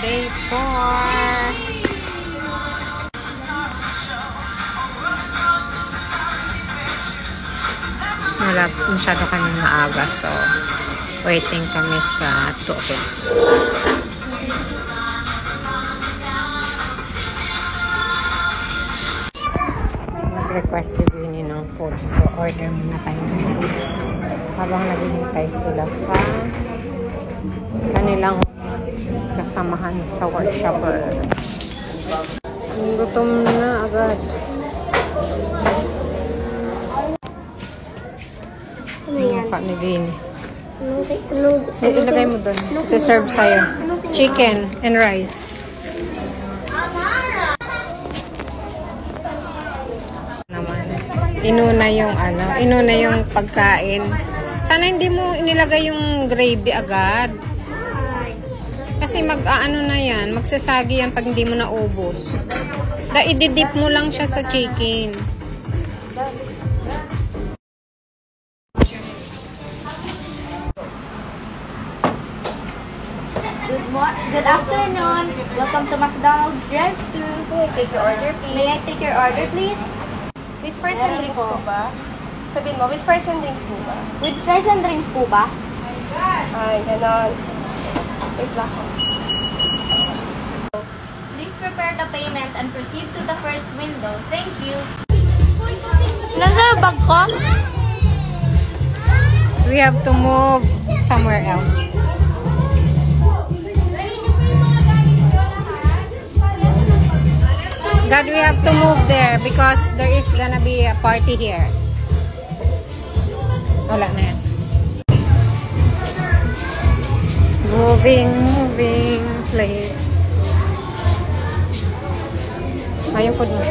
Day 4. Wala masyado kami maaga, so waiting kami sa 2 o'clock. Nag-request si Winnie ng food, so order muna tayo ng food habang naghihintay sila sa kanilang kasamahan sa workshopper. Gutom na agad. Ano yan? Mukha ni Winnie. Ilagay mo doon. Serve sa'yo. Chicken and rice. Naman. Inuna yung pagkain. Sana hindi mo inilagay yung gravy agad. Kasi mag-aano na yan. Magsasagi yan pag hindi mo naubos. I-dip mo lang siya sa chicken. Good afternoon. Welcome to McDonald's drive-thru. Take your order, please. May I take your order, please? With fries and drinks po ba? Sabihin mo, with fries and drinks po ba? With fries and drinks po ba? Ay, ganon. Wait lang. Please prepare the payment and proceed to the first window. Thank you. Nasa yung bag ko? We have to move somewhere else. God, we have to move there because there is gonna be a party here. Wala na yan. Moving, please. Ayun food mo.